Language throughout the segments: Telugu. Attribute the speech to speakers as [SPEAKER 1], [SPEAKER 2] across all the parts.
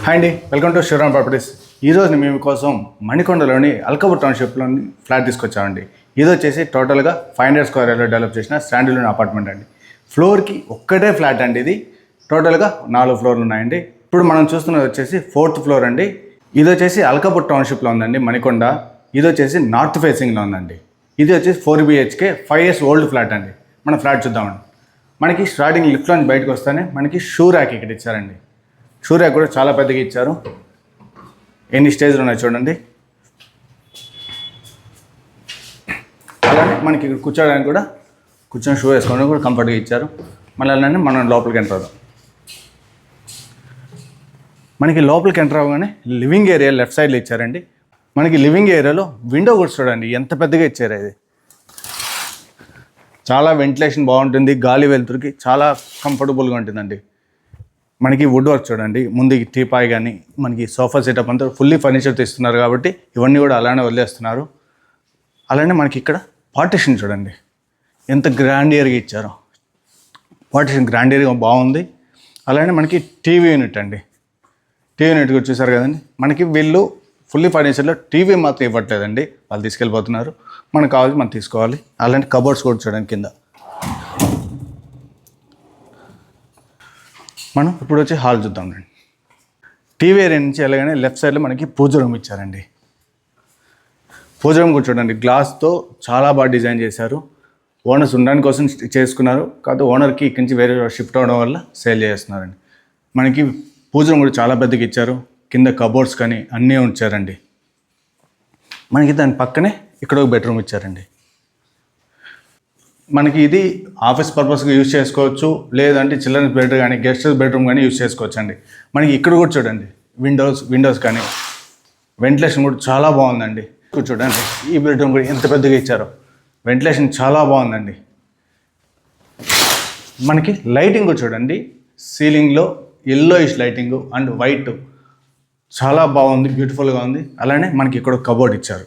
[SPEAKER 1] హాయ్ అండి, వెల్కమ్ టు శివరామ్ ప్రాపర్టీస్. ఈరోజు మేము కోసం మణికొండలోని అల్కపూర్ టౌన్షిప్లోని ఫ్లాట్ తీసుకొచ్చామండి. ఇది వచ్చేసి టోటల్గా 500 స్క్వేర్ యార్డ్లో డెవలప్ చేసిన స్టాండర్డ్ అపార్ట్మెంట్ అండి. ఫ్లోర్కి ఒక్కటే ఫ్లాట్ అండి. ఇది టోటల్గా 4 ఫ్లోర్లు ఉన్నాయండి. ఇప్పుడు మనం చూస్తున్నది వచ్చేసి 4th ఫ్లోర్ అండి. ఇది వచ్చేసి అల్కపూర్ టౌన్షిప్లో ఉందండి మణికొండ. ఇది వచ్చేసి నార్త్ ఫేసింగ్లో ఉందండి. ఇది వచ్చేసి 4 BHK 5 years ఓల్డ్ ఫ్లాట్ అండి. మన ఫ్లాట్ చూద్దామండి. మనకి స్టార్టింగ్ లిఫ్ట్లోంచి బయటకు వస్తేనే మనకి షూ ర్యాక్ ఇక్కడ ఇచ్చారండి. షూ ర్యాక్ కూడా చాలా పెద్దగా ఇచ్చారు. ఎన్ని స్టేజ్లు ఉన్నాయి చూడండి. అలానే మనకి ఇక్కడ కూర్చోడానికి కూడా కూర్చొని షూ వేసుకోవడానికి కూడా కంఫర్ట్గా ఇచ్చారు. మళ్ళీ అలానే మనం లోపలికి ఎంటర్ అవుదాం. మనకి లోపలికి ఎంటర్ అవ్వగానే లివింగ్ ఏరియా లెఫ్ట్ సైడ్లో ఇచ్చారండి. మనకి లివింగ్ ఏరియాలో విండో కూడా చూడండి ఎంత పెద్దగా ఇచ్చారు. ఇది చాలా వెంటిలేషన్ బాగుంటుంది, గాలి వెలుతురికి చాలా కంఫర్టబుల్గా ఉంటుందండి. మనకి వుడ్ వర్క్ చూడండి, ముందు టీపాయ్ కానీ మనకి సోఫా సెటప్ అంతా ఫుల్లీ ఫర్నిచర్ తీస్తున్నారు కాబట్టి ఇవన్నీ కూడా అలానే వదిలేస్తున్నారు. అలానే మనకి ఇక్కడ పార్టిషన్ చూడండి ఎంత గ్రాండియర్గా ఇచ్చారో. పార్టిషన్ గ్రాండియర్గా బాగుంది. అలానే మనకి టీవీ యూనిట్ అండి. టీవీ యూనిట్ కూడా చూసారు కదండి. మనకి వీళ్ళు ఫుల్లీ ఫర్నిచర్లో టీవీ మాత్రం ఇవ్వట్లేదండి, వాళ్ళు తీసుకెళ్ళిపోతున్నారు. మనకు కావాలి మనం తీసుకోవాలి. అలాంటి కబోర్డ్స్ కూడా చూడండి కింద. మనం ఇప్పుడు వచ్చి హాల్ చూద్దామండి. టీవీ ఏరియా నుంచి వెళ్ళగానే లెఫ్ట్ సైడ్లో మనకి పూజ రూమ్ ఇచ్చారండి. పూజ రూమ్ కూడా చూడండి గ్లాస్తో చాలా బాగా డిజైన్ చేశారు. ఓనర్స్ ఉండడానికి కోసం చేసుకున్నారు, కాకపోతే ఓనర్కి ఇక్కడి నుంచి వేరే షిఫ్ట్ అవ్వడం వల్ల సేల్ చేస్తున్నారండి. మనకి పూజ రూమ్ కూడా చాలా పెద్దగా ఇచ్చారు. కింద కబోర్డ్స్ కానీ అన్నీ ఉంచారండి. మనకి దాని పక్కనే ఇక్కడ ఒక బెడ్రూమ్ ఇచ్చారండి. మనకి ఇది ఆఫీస్ పర్పస్గా యూజ్ చేసుకోవచ్చు, లేదంటే చిల్డ్రన్స్ బెడ్రూమ్ కానీ గెస్ట్ బెడ్రూమ్ కానీ యూజ్ చేసుకోవచ్చు అండి. మనకి ఇక్కడ కూడా చూడండి విండోస్ కానీ వెంటిలేషన్ కూడా చాలా బాగుందండి. చూడండి ఈ బెడ్రూమ్ కూడా ఎంత పెద్దగా ఇచ్చారో, వెంటిలేషన్ చాలా బాగుందండి. మనకి లైటింగ్ కూడా చూడండి, సీలింగ్లో ఎల్లోయిష్ లైటింగ్ అండ్ వైట్ చాలా బాగుంది, బ్యూటిఫుల్గా ఉంది. అలానే మనకి ఇక్కడ కబోర్డ్ ఇచ్చారు.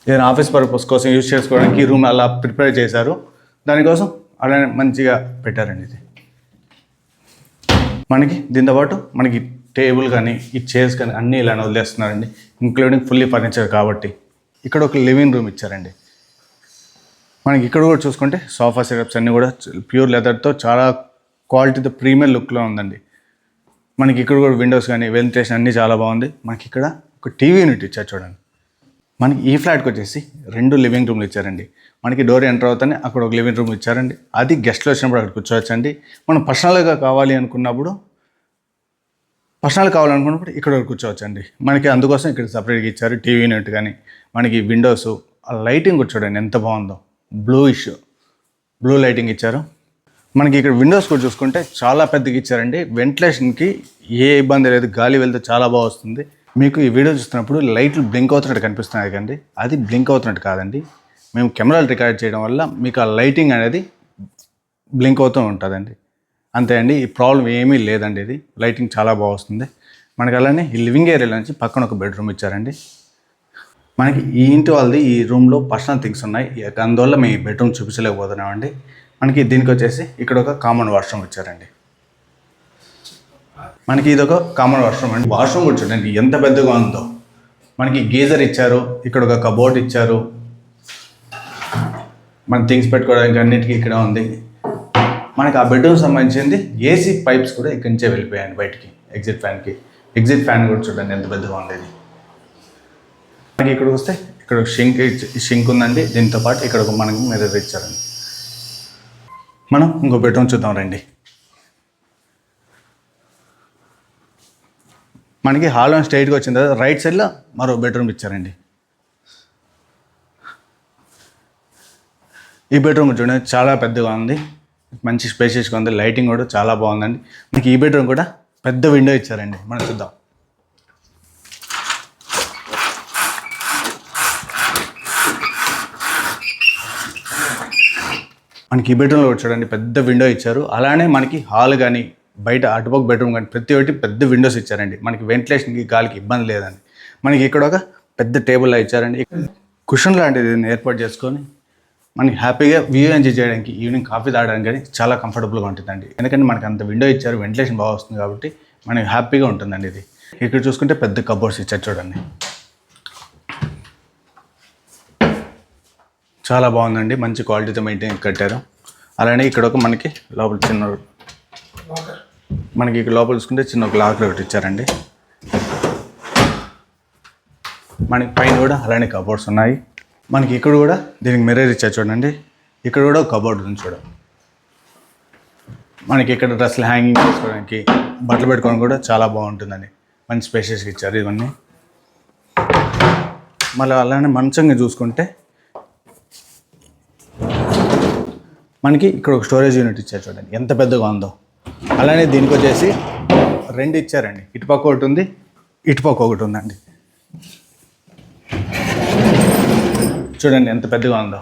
[SPEAKER 1] ఏదైనా ఆఫీస్ పర్పస్ కోసం యూజ్ చేసుకోవడానికి ఈ రూమ్ అలా ప్రిపేర్ చేశారు. దానికోసం అలానే మంచిగా పెట్టారండి. ఇది మనకి దీంతో పాటు మనకి టేబుల్ కానీ ఈ చైర్స్ కానీ అన్నీ ఇలానే వదిలేస్తున్నారండి, ఇంక్లూడింగ్ ఫుల్లీ ఫర్నిచర్ కాబట్టి. ఇక్కడ ఒక లివింగ్ రూమ్ ఇచ్చారండి. మనకి ఇక్కడ కూడా చూసుకుంటే సోఫా సెటప్స్ అన్నీ కూడా ప్యూర్ లెదర్తో చాలా క్వాలిటీతో ప్రీమియం లుక్లో ఉందండి. మనకి ఇక్కడ కూడా విండోస్ కానీ వెంటిలేషన్ అన్నీ చాలా బాగుంది. మనకి ఇక్కడ ఒక టీవీ యూనిట్ ఇచ్చారు చూడండి. మనకి ఈ ఫ్లాట్కి వచ్చేసి 2 లివింగ్ రూమ్లు ఇచ్చారండి. మనకి డోర్ ఎంటర్ అవుతానే అక్కడ ఒక లివింగ్ రూమ్ ఇచ్చారండి. అది గెస్ట్లు వచ్చినప్పుడు అక్కడ కూర్చోవచ్చండి. మనం పర్సనల్గా కావాలనుకున్నప్పుడు ఇక్కడ కూర్చోవచ్చండి. మనకి అందుకోసం ఇక్కడ సపరేట్గా ఇచ్చారు టీవీ యూనిట్ కానీ. మనకి విండోస్ లైటింగ్ కూడా చూడండి ఎంత బాగుందో, బ్లూ లైటింగ్ ఇచ్చారు. మనకి ఇక్కడ విండోస్ కూడా చూసుకుంటే చాలా పెద్దగా ఇచ్చారండి. వెంటిలేషన్కి ఏ ఇబ్బంది లేదు, గాలి వెళ్తే చాలా బాగా వస్తుంది. మీకు ఈ వీడియో చూస్తున్నప్పుడు లైట్లు బ్లింక్ అవుతున్నట్టు కనిపిస్తున్నాయి కండి, అది బ్లింక్ అవుతున్నట్టు కాదండి. మేము కెమెరాలు రికార్డ్ చేయడం వల్ల మీకు ఆ లైటింగ్ అనేది బ్లింక్ అవుతూ ఉంటుందండి. అంతే అండి, ఈ ప్రాబ్లం ఏమీ లేదండి. ఇది లైటింగ్ చాలా బాగా వస్తుంది. మనకి అలానే ఈ లివింగ్ ఏరియాలో నుంచి పక్కన ఒక బెడ్రూమ్ ఇచ్చారండి. మనకి ఈ ఇంటి వాళ్ళది ఈ రూమ్లో పర్సనల్ థింగ్స్ ఉన్నాయి, అందువల్ల మేము ఈ బెడ్రూమ్ చూపించలేకపోతున్నామండి. మనకి దీనికి వచ్చేసి ఇక్కడ ఒక కామన్ వాష్రూమ్ ఇచ్చారండి. మనకి ఇది ఒక కామన్ వాష్రూమ్ అండి. వాష్రూమ్ కూడా చూడండి ఎంత పెద్దగా ఉందో. మనకి గీజర్ ఇచ్చారు, ఇక్కడ ఒక కబోర్డ్ ఇచ్చారు, మన థింగ్స్ పెట్టుకోవడానికి అన్నిటికీ ఇక్కడ ఉంది. మనకి ఆ బెడ్రూమ్ సంబంధించింది ఏసీ పైప్స్ కూడా ఇక్కడి నుంచే వెళ్ళిపోయాయండి బయటికి. ఎగ్జిట్ ఫ్యాన్ కూడా చూడండి ఎంత పెద్దగా ఉండేది. మనకి ఇక్కడ వస్తే ఇక్కడ ఒక షింక్ ఉందండి. దీంతో పాటు ఇక్కడ ఒక మనకి మిర్రర్ ఇచ్చారండి. మనం ఇంకో బెడ్రూమ్ చూద్దాం రండి. మనకి హాల్ అని స్ట్రైట్గా వచ్చిన తర్వాత రైట్ సైడ్లో మరో బెడ్రూమ్ ఇచ్చారండి. ఈ బెడ్రూమ్ చూడండి చాలా పెద్దగా ఉంది, మంచి స్పేషియస్గా ఉంది, లైటింగ్ కూడా చాలా బాగుందండి. మనకి ఈ బెడ్రూమ్ కూడా పెద్ద విండో ఇచ్చారండి. మనం చూద్దాం. మనకి ఈ బెడ్రూమ్లో కూడా చూడండి పెద్ద విండో ఇచ్చారు. అలానే మనకి హాల్ కానీ బయట అటుపక్క బెడ్రూమ్ కానీ ప్రతి ఒక్కటి పెద్ద విండోస్ ఇచ్చారండి. మనకి వెంటిలేషన్కి గాలికి ఇబ్బంది లేదండి. మనకి ఇక్కడ ఒక పెద్ద టేబుల్లో ఇచ్చారండి. కుషన్ లాంటిది ఏర్పాటు చేసుకొని మనకి హ్యాపీగా వ్యూ ఎంజాయ్ చేయడానికి, ఈవినింగ్ కాఫీ తాగడానికి కానీ చాలా కంఫర్టబుల్గా ఉంటుందండి. ఎందుకంటే మనకి అంత విండో ఇచ్చారు, వెంటిలేషన్ బాగా వస్తుంది కాబట్టి మనకి హ్యాపీగా ఉంటుందండి ఇది. ఇక్కడ చూసుకుంటే పెద్ద కబోర్డ్స్ ఇచ్చారు చూడండి, చాలా బాగుందండి, మంచి క్వాలిటీతో మెయింటైన్ కట్టారు. అలానే ఇక్కడ ఒక మనకి లోపల చిన్న మనకి ఇక్కడ లోపల చూసుకుంటే చిన్న ఒక లాకర్ ఒకటి ఇచ్చారండి. మనకి పైన కూడా అలానే కబోర్డ్స్ ఉన్నాయి. మనకి ఇక్కడ కూడా దీనికి మిర్రర్ ఇచ్చారు చూడండి, ఇక్కడ కూడా ఒక కబోర్డ్ ఉంది చూడండి. మనకి ఇక్కడ డ్రెస్సులు హ్యాంగింగ్ చేసుకోవడానికి, బట్టలు పెట్టుకోవడానికి కూడా చాలా బాగుంటుందండి, మంచి స్పేషియస్గా ఇచ్చారు ఇవన్నీ. మళ్ళీ అలానే మంచంగా చూసుకుంటే మనకి ఇక్కడ ఒక స్టోరేజ్ యూనిట్ ఇచ్చారు చూడండి, ఎంత పెద్దగా ఉందో. అలానే దీనికి వచ్చేసి 2 ఇచ్చారండి, ఇటుపక్క ఒకటి ఉంది, ఇటుపక్క ఒకటి ఉందండి. చూడండి ఎంత పెద్దగా ఉందో.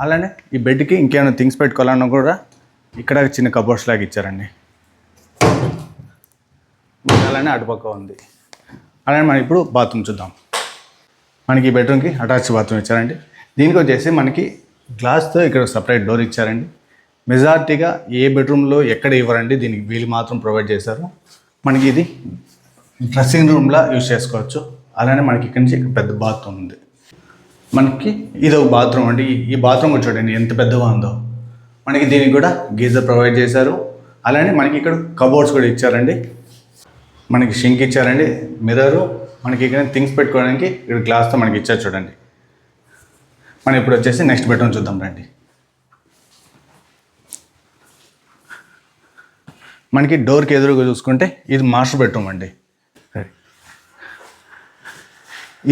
[SPEAKER 1] అలానే ఈ బెడ్కి ఇంకేమైనా థింగ్స్ పెట్టుకోవాలన్నా కూడా ఇక్కడ చిన్న కబోర్డ్స్ లాగా ఇచ్చారండి. అలానే అటుపక్క ఉంది. అలానే మనం ఇప్పుడు బాత్రూమ్ చూద్దాం. మనకి ఈ బెడ్రూమ్కి అటాచ్ బాత్రూమ్ ఇచ్చారండి. దీనికి వచ్చేసి మనకి గ్లాస్తో ఇక్కడ సపరేట్ డోర్ ఇచ్చారండి. మెజారిటీగా ఏ బెడ్రూమ్లో ఎక్కడ ఇవ్వరండి, దీనికి వీళ్ళు మాత్రం ప్రొవైడ్ చేశారు. మనకి ఇది డ్రెస్సింగ్ రూమ్లా యూజ్ చేసుకోవచ్చు. అలానే మనకి ఇక్కడి నుంచి ఇక్కడ పెద్ద బాత్రూమ్ ఉంది. మనకి ఇది ఒక బాత్రూమ్ అండి. ఈ బాత్రూమ్ కూడా చూడండి ఎంత పెద్దగా ఉందో. మనకి దీనికి కూడా గీజర్ ప్రొవైడ్ చేశారు. అలానే మనకి ఇక్కడ కబోర్డ్స్ కూడా ఇచ్చారండి. మనకి షింక్ ఇచ్చారండి, మిర్రరు, మనకి ఇక్కడ థింగ్స్ పెట్టుకోవడానికి ఇక్కడ గ్లాస్తో మనకి ఇచ్చారు చూడండి. మనం ఇప్పుడు వచ్చేసి నెక్స్ట్ బెడ్రూమ్ చూద్దాం రండి. మనకి డోర్కి ఎదురుగా చూసుకుంటే ఇది మాస్టర్ బెడ్రూమ్ అండి.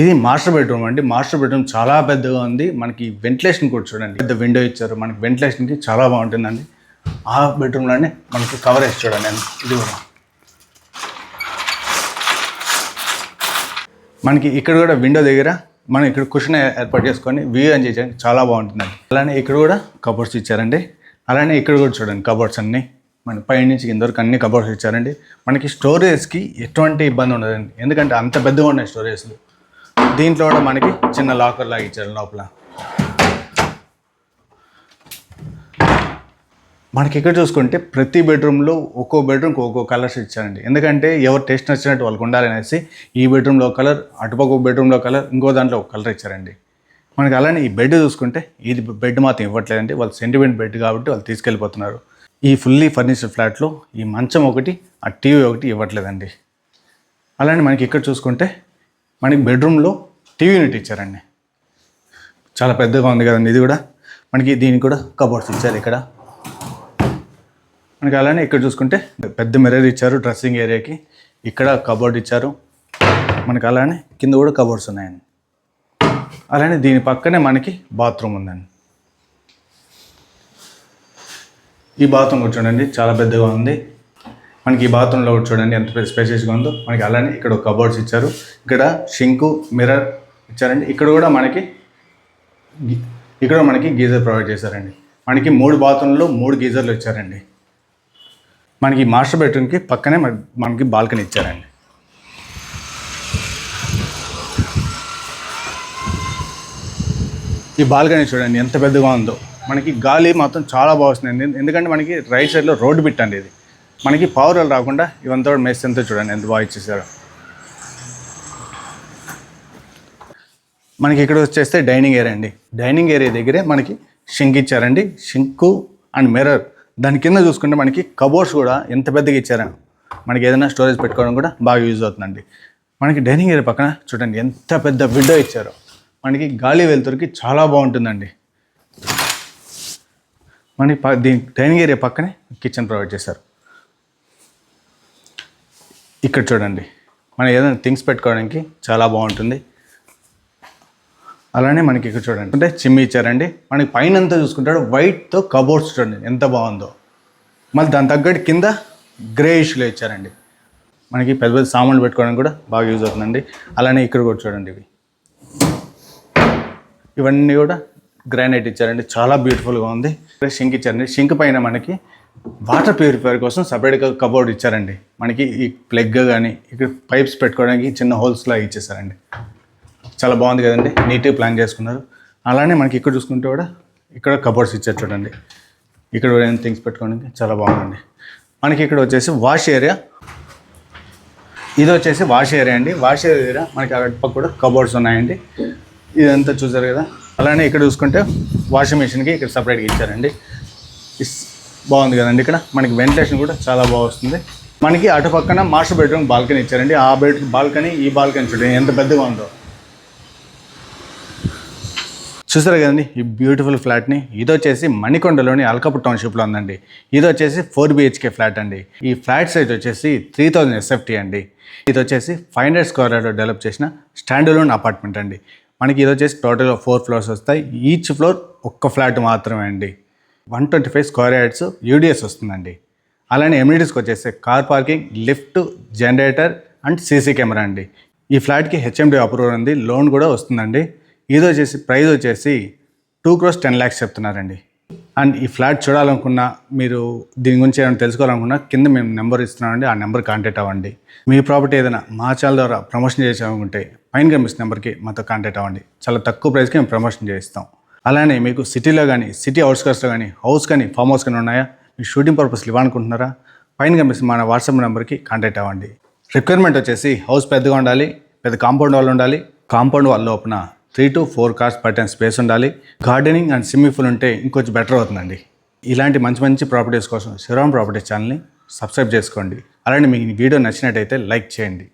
[SPEAKER 1] ఇది మాస్టర్ బెడ్రూమ్ అండి. మాస్టర్ బెడ్రూమ్ చాలా పెద్దగా ఉంది. మనకి వెంటిలేషన్ కూడా చూడండి, పెద్ద విండో ఇచ్చారు. మనకి వెంటిలేషన్కి చాలా బాగుంటుందండి. ఆ బెడ్రూమ్లోనే మనకి కవరేజ్ చూడండి, ఇది కూడా మనకి ఇక్కడ కూడా విండో దగ్గర మనం ఇక్కడ కుషన్ ఏర్పాటు చేసుకొని వ్యూ అని చేయడానికి చాలా బాగుంటుందండి. అలానే ఇక్కడ కూడా కబోర్డ్స్ ఇచ్చారండి. అలానే ఇక్కడ కూడా చూడండి కబోర్డ్స్ అన్నీ మన పై నుంచి కింద వరకు అన్ని కబోర్డ్స్ ఇచ్చారండి. మనకి స్టోరేజ్కి ఎటువంటి ఇబ్బంది ఉండదండి, ఎందుకంటే అంత పెద్దగా ఉన్నాయి స్టోరేజ్లు. దీంట్లో కూడా మనకి చిన్న లాకర్ లాగా ఇచ్చారు లోపల. మనకి ఇక్కడ చూసుకుంటే ప్రతి బెడ్రూమ్లో ఒక్కో బెడ్రూమ్కి ఒక్కో కలర్స్ ఇచ్చారండి. ఎందుకంటే ఎవరు టేస్ట్ నచ్చినట్టు వాళ్ళకి ఉండాలనేసి ఈ బెడ్రూమ్లో కలర్, అటుపక్క ఒక బెడ్రూమ్లో కలర్, ఇంకో దాంట్లో ఒక కలర్ ఇచ్చారండి. మనకి అలానే ఈ బెడ్ చూసుకుంటే ఇది బెడ్ మాత్రం ఇవ్వట్లేదండి, వాళ్ళు సెంటిమెంట్ బెడ్ కాబట్టి వాళ్ళు తీసుకెళ్ళిపోతున్నారు. ఈ ఫుల్లీ ఫర్నిచర్ ఫ్లాట్లో ఈ మంచం ఒకటి, ఆ టీవీ ఒకటి ఇవ్వట్లేదండి. అలానే మనకి ఇక్కడ చూసుకుంటే మనకి బెడ్రూమ్లో టీవీ యూనిట్ ఇచ్చారండి, చాలా పెద్దగా ఉంది కదండి. ఇది కూడా మనకి దీనికి కూడా కబోర్డ్స్ ఇచ్చారు ఇక్కడ. మనకి అలానే ఇక్కడ చూసుకుంటే పెద్ద మిర్రర్ ఇచ్చారు డ్రెస్సింగ్ ఏరియాకి, ఇక్కడ కబోర్డ్ ఇచ్చారు. మనకి అలానే కింద కూడా కబోర్డ్స్ ఉన్నాయండి. అలానే దీని పక్కనే మనకి బాత్రూమ్ ఉందండి. ఈ బాత్రూమ్ కూడా చూడండి చాలా పెద్దగా ఉంది. మనకి ఈ బాత్రూంలో కూడా చూడండి ఎంత పెద్ద స్పేషియస్గా ఉందో. మనకి అలానే ఇక్కడ ఒక కబోర్డ్స్ ఇచ్చారు, ఇక్కడ షింకు, మిర్రర్ ఇచ్చారండి. ఇక్కడ కూడా మనకి గీజర్ ప్రొవైడ్ చేశారండి. మనకి 3 బాత్రూంలో 3 గీజర్లు ఇచ్చారండి. మనకి మాస్టర్ బెడ్రూమ్కి పక్కనే మనకి బాల్కనీ ఇచ్చారండి. ఈ బాల్కనీ చూడండి ఎంత పెద్దగా ఉందో. మనకి గాలి మాత్రం చాలా బాగా వస్తుందండి, ఎందుకంటే మనకి రైట్ సైడ్లో రోడ్డు బిట్ అండి. ఇది మనకి పవర్లు రాకుండా ఇవంతా మెస్ ఎంతో చూడండి ఎంత బాగా ఇచ్చేసారు. మనకి ఇక్కడ వచ్చేస్తే డైనింగ్ ఏరియా అండి. డైనింగ్ ఏరియా దగ్గరే మనకి షింక్ ఇచ్చారండి, షింకు అండ్ మిర్రర్. దాని కింద చూసుకుంటే మనకి కబోర్డ్స్ కూడా ఎంత పెద్దగా ఇచ్చారు. మనకి ఏదైనా స్టోరేజ్ పెట్టుకోవడం కూడా బాగా యూజ్ అవుతుందండి. మనకి డైనింగ్ ఏరియా పక్కన చూడండి ఎంత పెద్ద విండో ఇచ్చారో. మనకి గాలి వెలుతురికి చాలా బాగుంటుందండి. మనకి దీని డైనింగ్ ఏరియా పక్కనే కిచెన్ ప్రొవైడ్ చేశారు. ఇక్కడ చూడండి మనం ఏదైనా థింగ్స్ పెట్టుకోవడానికి చాలా బాగుంటుంది. అలానే మనకి ఇక్కడ చూడండి అంటే చిమ్మి ఇచ్చారండి. మనకి పైన అంతా చూసుకుంటాడు వైట్తో కబోర్డ్స్ చూడండి ఎంత బాగుందో. మళ్ళీ దాని తగ్గట్టు కింద గ్రే ఇష్యూలో ఇచ్చారండి. మనకి పెద్ద పెద్ద సామాన్లు పెట్టుకోవడానికి కూడా బాగా యూజ్ అవుతుందండి. అలానే ఇక్కడ కూడా చూడండి ఇవన్నీ కూడా గ్రానైట్ ఇచ్చారండి, చాలా బ్యూటిఫుల్గా ఉంది. షింక్ ఇచ్చారండి. షింక్ పైన మనకి వాటర్ ప్యూరిఫైయర్ కోసం సపరేట్గా కబోర్డ్ ఇచ్చారండి. మనకి ఈ ప్లగ్ కానీ ఇక్కడ పైప్స్ పెట్టుకోవడానికి చిన్న హోల్స్లా ఇచ్చేసారండి. చాలా బాగుంది కదండి, నీట్గా ప్లాన్ చేసుకున్నారు. అలానే మనకి ఇక్కడ చూసుకుంటే కూడా ఇక్కడ కబోర్డ్స్ ఇచ్చారు చూడండి. ఇక్కడ కూడా థింగ్స్ పెట్టుకోవడానికి చాలా బాగుందండి. మనకి ఇక్కడ వచ్చేసి వాష్ ఏరియా, ఇది వచ్చేసి వాష్ ఏరియా అండి. వాష్ ఏరియా మనకి అటుపక్క కూడా కబోర్డ్స్ ఉన్నాయండి. ఇదంతా చూసారు కదా. అలానే ఇక్కడ చూసుకుంటే వాషింగ్ మిషన్కి ఇక్కడ సపరేట్గా ఇచ్చారండి. బాగుంది కదండి. ఇక్కడ మనకి వెంటిలేషన్ కూడా చాలా బాగా వస్తుంది. మనకి అటు పక్కన మాస్టర్ బెడ్రూమ్ బాల్కనీ ఇచ్చారండి. ఆ బాల్కనీ ఈ బాల్కనీ చూడండి ఎంత పెద్దగా ఉందో. చూసారు కదండి ఈ బ్యూటిఫుల్ ఫ్లాట్ని. ఇది వచ్చేసి మణికొండలోని అల్కాపూర్ టౌన్షిప్లో ఉందండి. ఇది వచ్చేసి 4 BHK ఫ్లాట్ అండి. ఈ ఫ్లాట్ సైజ్ వచ్చేసి 3000 SFT అండి. ఇది వచ్చేసి 500 స్క్వేర్ యార్డ్లో డెవలప్ చేసిన స్టాండ్ అలోన్ అపార్ట్మెంట్ అండి. మనకి ఇది వచ్చేసి టోటల్గా 4 ఫ్లోర్స్ వస్తాయి. ఈచ్ ఫ్లోర్ ఒక్క ఫ్లాట్ మాత్రమే అండి. 125 స్క్వేర్ యార్డ్స్ UDS వస్తుందండి. అలానే ఎమ్యూనిటీస్కి వచ్చేసి car parking, lift, generator and CC camera అండి. ఈ ఫ్లాట్కి HMD అప్రూవల్ ఉంది, లోన్ కూడా వస్తుందండి. ఇది వచ్చేసి ప్రైస్ వచ్చేసి 2,10,00,000 చెప్తున్నారండి. అండ్ ఈ ఫ్లాట్ చూడాలనుకున్నా, మీరు దీని గురించి ఏమైనా తెలుసుకోవాలనుకున్నా కింద మేము నెంబర్ ఇస్తున్నామండి. ఆ నెంబర్ కాంటాక్ట్ అవ్వండి. మీ ప్రాపర్టీ ఏదైనా మా ఛానల్ ద్వారా ప్రమోషన్ చేసామనుకుంటే పైన కనిపిస్తున్న నెంబర్కి మాతో కాంటాక్ట్ అవ్వండి. చాలా తక్కువ ప్రైస్కి మేము ప్రమోషన్ చేయిస్తాం. అలానే మీకు సిటీలో కానీ, సిటీ అవుట్స్కట్స్లో కానీ హౌస్ కానీ, ఫామ్ హౌస్ కానీ ఉన్నాయా, మీ షూటింగ్ పర్పస్లు ఇవ్వాలనుకుంటున్నారా, పైన కనిపిస్తున్న మన వాట్సాప్ నెంబర్కి కాంటాక్ట్ అవ్వండి. రిక్వైర్మెంట్ వచ్చేసి హౌస్ పెద్దగా ఉండాలి, పెద్ద కాంపౌండ్ వాల్ ఉండాలి, కాంపౌండ్ వాల్ లోపల 3 to 4 కార్స్ పట్టిన స్పేస్ ఉండాలి, గార్డెనింగ్ అండ్ స్విమ్మింగ్ పూల్ ఉంటే ఇంకొంచెం బెటర్ అవుతుందండి. ఇలాంటి మంచి మంచి ప్రాపర్టీస్ కోసం శివరామ్ ప్రాపర్టీస్ ఛానల్ని సబ్స్క్రైబ్ చేసుకోండి. అలానే మీకు ఈ వీడియో నచ్చినట్టయితే లైక్ చేయండి.